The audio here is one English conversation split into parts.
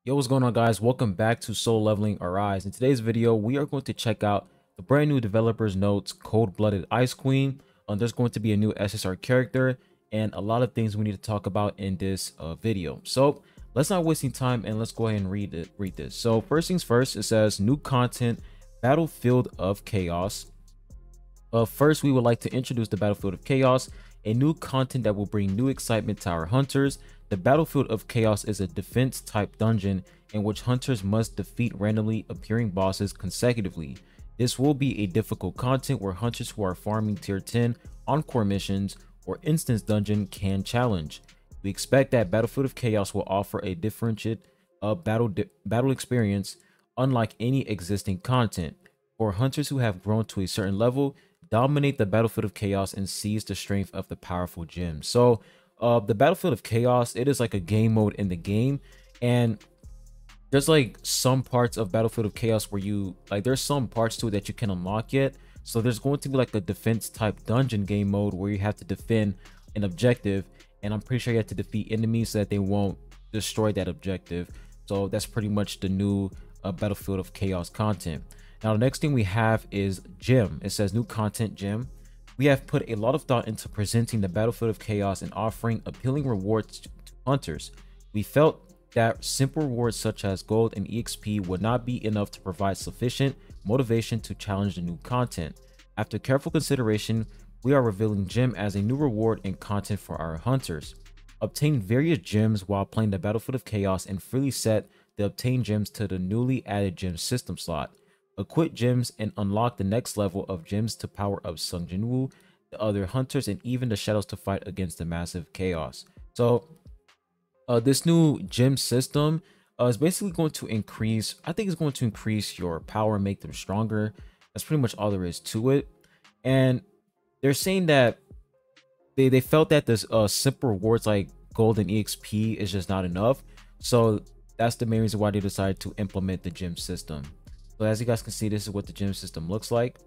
Yo, what's going on, guys? Welcome back to Soul Leveling Arise. In today's video, we are going to check out the brand new developers notes, Cold-Blooded Ice Queen. There's going to be a new SSR character and a lot of things we need to talk about in this video. So let's not wasting time and let's go ahead and read this. So first things first, it says new content, Battlefield of Chaos. First, we would like to introduce the Battlefield of Chaos, a new content that will bring new excitement to our hunters. The Battlefield of Chaos is a defense type dungeon in which hunters must defeat randomly appearing bosses consecutively. This will be a difficult content where hunters who are farming tier 10 encore missions or instance dungeon can challenge. We expect that Battlefield of Chaos will offer a differentiated battle experience unlike any existing content. For hunters who have grown to a certain level, dominate the Battlefield of Chaos and seize the strength of the powerful gems. So the Battlefield of Chaos, it is like a game mode in the game, and there's like some parts of Battlefield of Chaos where you there's some parts to it that you can unlock yet. So there's going to be like a defense type dungeon game mode where you have to defend an objective, and I'm pretty sure you have to defeat enemies so that they won't destroy that objective. So that's pretty much the new Battlefield of Chaos content. Now the next thing we have is gem. It says new content gem. We have put a lot of thought into presenting the Battlefield of Chaos and offering appealing rewards to hunters. We felt that simple rewards such as gold and EXP would not be enough to provide sufficient motivation to challenge the new content. After careful consideration, we are revealing gem as a new reward and content for our hunters. Obtain various gems while playing the Battlefield of Chaos and freely set the obtained gems to the newly added gem system slot. Equip gems and unlock the next level of gems to power up Sung Jinwoo, the other hunters, and even the shadows to fight against the massive chaos. So this new gem system is basically going to increase, I think it's going to increase your power and make them stronger. That's pretty much all there is to it. And they're saying that they felt that this simple rewards like gold and EXP is just not enough. So that's the main reason why they decided to implement the gem system. So as you guys can see, this is what the gym system looks like.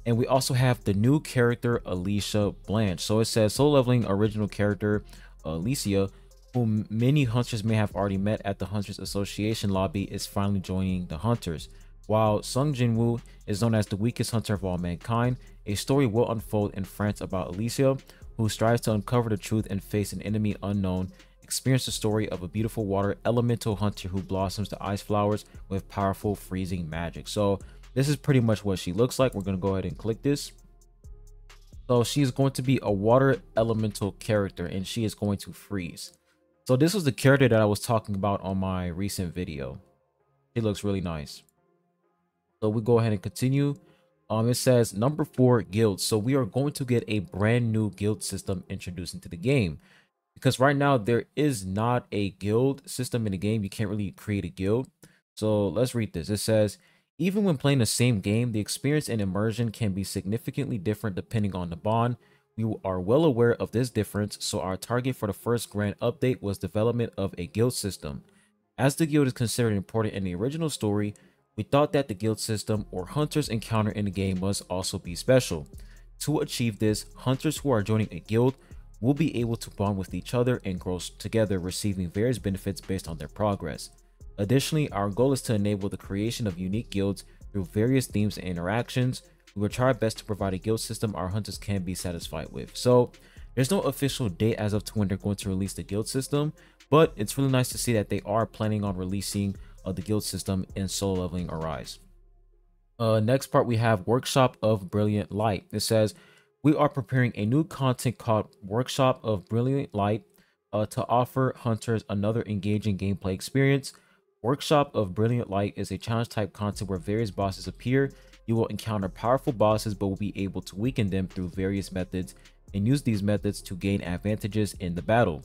And we also have the new character Alicia Blanche. So it says Soul Leveling original character Alicia, whom many hunters may have already met at the Hunters Association lobby, is finally joining the hunters. While Sung Jinwoo is known as the weakest hunter of all mankind, a story will unfold in France about Alicia, who strives to uncover the truth and face an enemy unknown. Experience the story of a beautiful water elemental hunter who blossoms the ice flowers with powerful freezing magic. So this is pretty much what she looks like. We're going to go ahead and click this. So she's going to be a water elemental character and she is going to freeze. So this was the character that I was talking about on my recent video. It looks really nice. So we go ahead and continue. It says number 4 guilds. So we are going to get a brand new guild system introduced into the game. Because right now there is not a guild system in the game. You can't really create a guild. So let's read this. It says, even when playing the same game, the experience and immersion can be significantly different depending on the bond. We are well aware of this difference, so our target for the first grand update was development of a guild system. As the guild is considered important in the original story, we thought that the guild system or hunters encounter in the game must also be special. To achieve this, hunters who are joining a guild will be able to bond with each other and grow together, receiving various benefits based on their progress. Additionally, our goal is to enable the creation of unique guilds through various themes and interactions. We will try our best to provide a guild system our hunters can be satisfied with. So there's no official date as of to when they're going to release the guild system, but it's really nice to see that they are planning on releasing the guild system in Soul Leveling Arise. Next part, we have Workshop of Brilliant Light. It says, we are preparing a new content called Workshop of Brilliant Light to offer hunters another engaging gameplay experience. Workshop of Brilliant Light is a challenge type content where various bosses appear. You will encounter powerful bosses but will be able to weaken them through various methods and use these methods to gain advantages in the battle.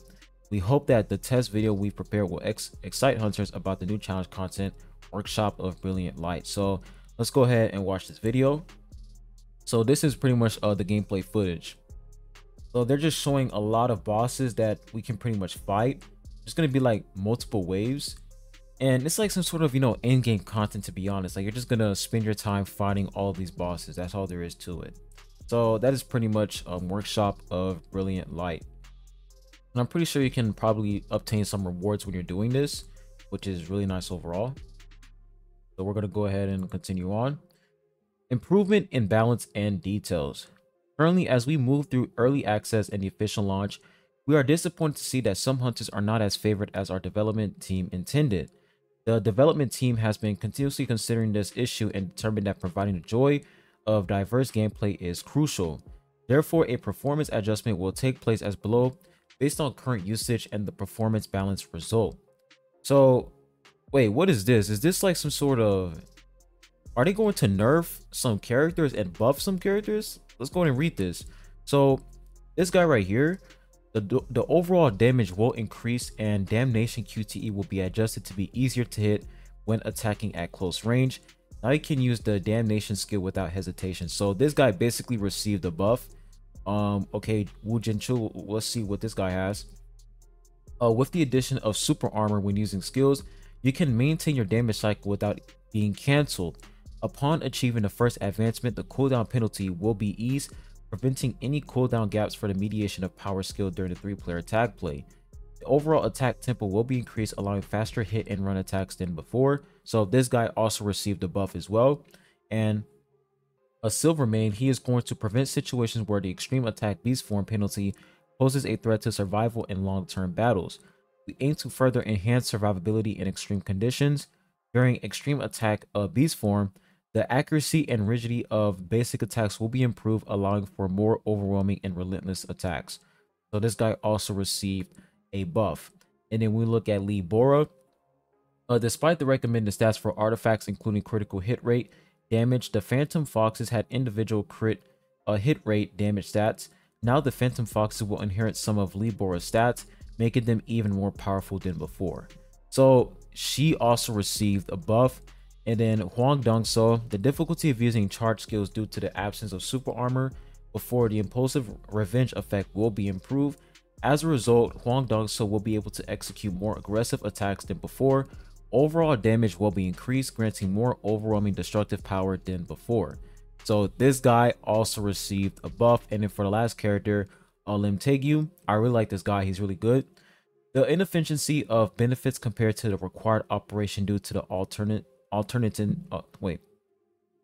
We hope that the test video we prepared will excite hunters about the new challenge content Workshop of Brilliant Light. So let's go ahead and watch this video. So this is pretty much the gameplay footage. So they're just showing a lot of bosses that we can pretty much fight. There's going to be like multiple waves. And it's like some sort of, end game content, to be honest. Like you're just going to spend your time fighting all of these bosses. That's all there is to it. So that is pretty much Workshop of Brilliant Light. And I'm pretty sure you can probably obtain some rewards when you're doing this. which is really nice overall. So we're going to go ahead and continue on. Improvement in balance and details. Currently, as we move through early access and the official launch, we are disappointed to see that some hunters are not as favored as our development team intended. The development team has been continuously considering this issue and determined that providing the joy of diverse gameplay is crucial. Therefore, a performance adjustment will take place as below based on current usage and the performance balance result. So, wait, what is this? Is this like some sort of... Are they going to nerf some characters and buff some characters? Let's go ahead and read this. So, this guy right here, the overall damage will increase and damnation QTE will be adjusted to be easier to hit when attacking at close range. Now you can use the damnation skill without hesitation. So this guy basically received a buff. Okay, Wu Jinchu, let's see what this guy has. With the addition of super armor when using skills, you can maintain your damage cycle without being cancelled. Upon achieving the first advancement, the cooldown penalty will be eased, preventing any cooldown gaps for the mediation of power skill during the 3-player attack play. The overall attack tempo will be increased, allowing faster hit and run attacks than before. So this guy also received a buff as well. And a silver main, he is going to prevent situations where the extreme attack beast form penalty poses a threat to survival in long-term battles. We aim to further enhance survivability in extreme conditions. During extreme attack of beast form, the accuracy and rigidity of basic attacks will be improved, allowing for more overwhelming and relentless attacks. So this guy also received a buff. And then we look at Lee Bora. Despite the recommended stats for artifacts, including critical hit rate, damage, the Phantom Foxes had individual crit hit rate damage stats. Now the Phantom Foxes will inherit some of Lee Bora's stats, making them even more powerful than before. So she also received a buff. And then Huang Dongso, the difficulty of using charge skills due to the absence of super armor before the impulsive revenge effect will be improved. As a result, Huang Dongso will be able to execute more aggressive attacks than before. Overall damage will be increased, granting more overwhelming destructive power than before. So this guy also received a buff. And then for the last character, Lim Taegyu, I really like this guy. He's really good. The inefficiency of benefits compared to the required operation due to the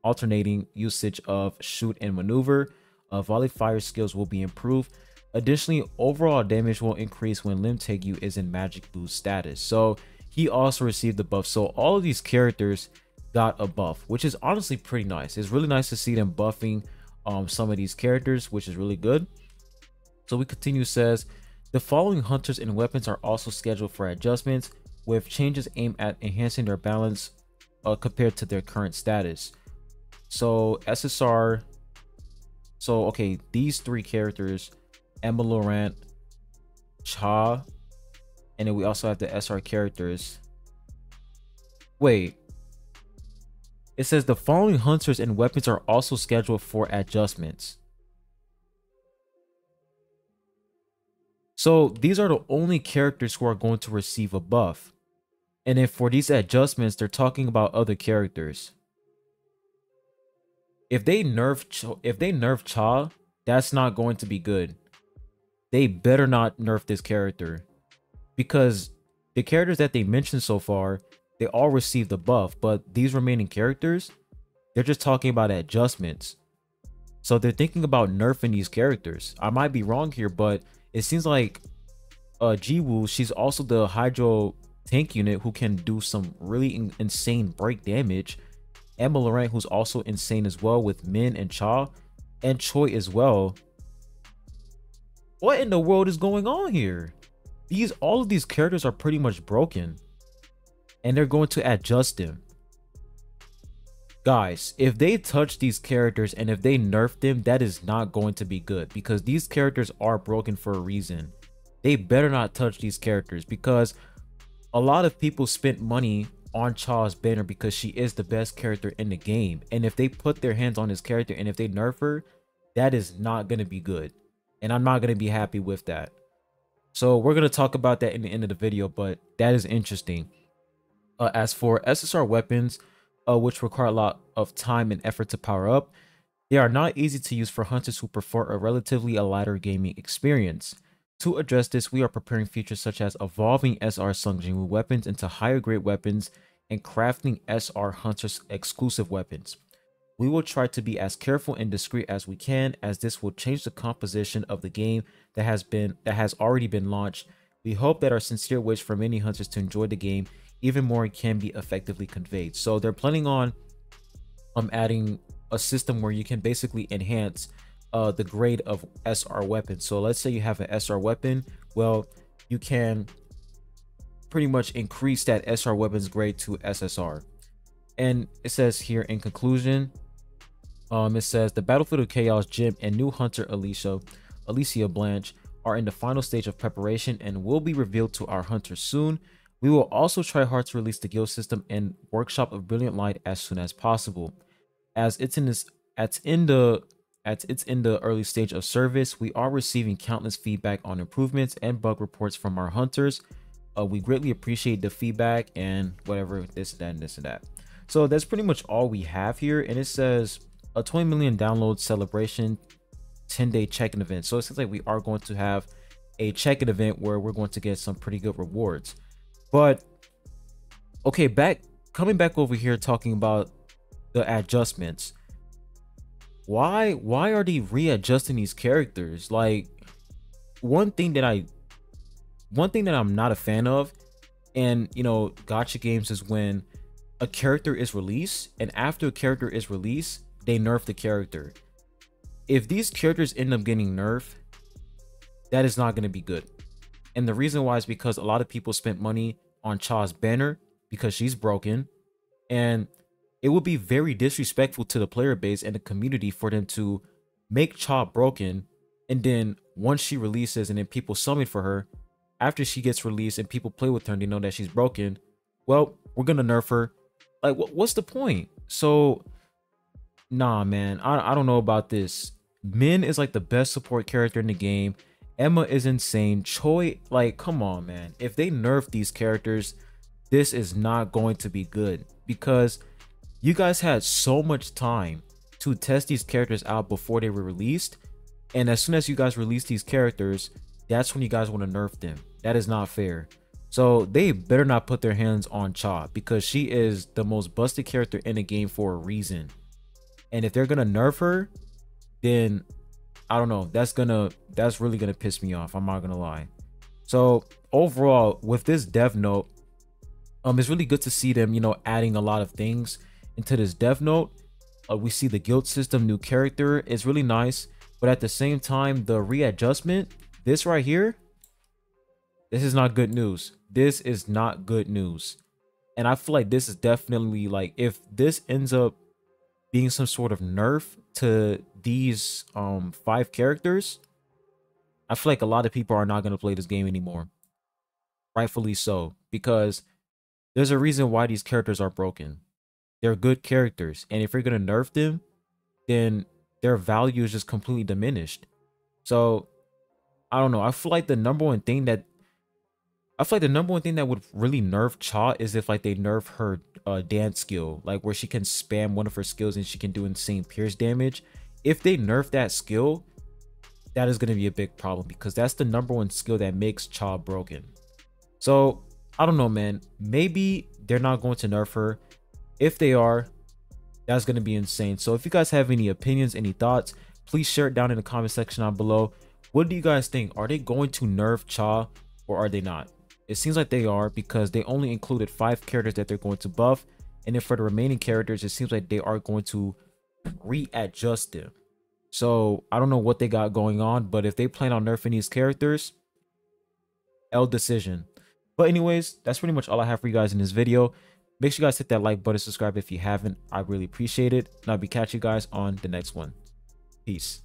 alternating usage of shoot and maneuver. Volley fire skills will be improved. Additionally, overall damage will increase when Lim Taegyu is in magic boost status. So he also received the buff. So all of these characters got a buff, which is honestly pretty nice. It's really nice to see them buffing some of these characters, which is really good. So we continue. Says the following hunters and weapons are also scheduled for adjustments, with changes aimed at enhancing their balance compared to their current status. So SSR, so okay, these three characters, Emma Laurent, Cha, and then we also have the SR characters. Wait, it says the following hunters and weapons are also scheduled for adjustments. So these are the only characters who are going to receive a buff. And then for these adjustments, they're talking about other characters. If they nerf Cha, that's not going to be good. They better not nerf this character, because the characters that they mentioned so far, they all received a buff, but these remaining characters, they're just talking about adjustments. So they're thinking about nerfing these characters. I might be wrong here, but it seems like Jiwoo, she's also the Hydro tank unit who can do some really insane break damage. Emma Laurent, who's also insane as well, with Min and Cha and Choi as well. What in the world is going on here? All of these characters are pretty much broken, and they're going to adjust them. Guys, if they touch these characters and if they nerf them, that is not going to be good, because these characters are broken for a reason. They better not touch these characters, because a lot of people spent money on Cha's banner because she is the best character in the game. And if they put their hands on this character and if they nerf her, that is not going to be good. And I'm not going to be happy with that. So we're going to talk about that in the end of the video, but that is interesting. As for SSR weapons, which require a lot of time and effort to power up, they are not easy to use for hunters who prefer a relatively lighter gaming experience. To address this, we are preparing features such as evolving SR Sung Jinwoo weapons into higher grade weapons and crafting SR Hunters exclusive weapons. We will try to be as careful and discreet as we can, as this will change the composition of the game that has already been launched. We hope that our sincere wish for many hunters to enjoy the game even more can be effectively conveyed. So they're planning on adding a system where you can basically enhance the grade of SR weapons. So let's say you have an SR weapon, well, you can pretty much increase that SR weapons grade to SSR. And it says here in conclusion, it says the Battlefield of Chaos Jim and new hunter Alicia Blanche are in the final stage of preparation and will be revealed to our hunters soon. We will also try hard to release the guild system and workshop of Brilliant Light as soon as possible. As it's in the early stage of service, we are receiving countless feedback on improvements and bug reports from our hunters. We greatly appreciate the feedback and whatever, this, that, and this and that. So that's pretty much all we have here, and it says a 20 million download celebration 10-day check-in event. So it seems like we are going to have a check-in event where we're going to get some pretty good rewards. But okay, coming back over here talking about the adjustments. Why are they readjusting these characters? Like, one thing that I'm not a fan of, and you know, gacha games, is when a character is released and after a character is released, they nerf the character. If these characters end up getting nerfed, that is not going to be good. And the reason why is because a lot of people spent money on Cha's banner because she's broken, and it would be very disrespectful to the player base and the community for them to make Cha broken, and then once she releases and then people summon for her, after she gets released and people play with her and they know that she's broken, well, we're gonna nerf her. Like, what's the point? So nah, man, I don't know about this. Min is like the best support character in the game. Emma is insane. Choi, like, come on, man. If they nerf these characters, this is not going to be good, because you guys had so much time to test these characters out before they were released, and as soon as you guys release these characters, that's when you guys want to nerf them. That is not fair. So they better not put their hands on Cha, because she is the most busted character in the game for a reason. And if they're gonna nerf her, then I don't know, that's really gonna piss me off. I'm not gonna lie. So overall, with this dev note, it's really good to see them, you know, adding a lot of things into this dev note. We see the guild system, new character is really nice, but at the same time, the readjustment, this right here, this is not good news. This is not good news. And I feel like this is definitely, like, if this ends up being some sort of nerf to these 5 characters, I feel like a lot of people are not going to play this game anymore. Rightfully so, because there's a reason why these characters are broken. They're good characters, and if you're going to nerf them, then their value is just completely diminished. So I don't know. I feel like the number one thing that would really nerf Cha is if, like, they nerf her dance skill, like where she can spam one of her skills and she can do insane pierce damage. If they nerf that skill, that is going to be a big problem, because that's the number one skill that makes Cha broken. So I don't know, man. Maybe they're not going to nerf her. If they are, that's going to be insane. So if you guys have any opinions, any thoughts, please share it down in the comment section down below. What do you guys think? Are they going to nerf Cha or are they not? It seems like they are, because they only included 5 characters that they're going to buff. And then for the remaining characters, it seems like they are going to readjust them. So I don't know what they got going on, but if they plan on nerfing these characters, L decision. But anyways, that's pretty much all I have for you guys in this video. Make sure you guys hit that like button, subscribe if you haven't. I really appreciate it. And I'll be catching you guys on the next one. Peace.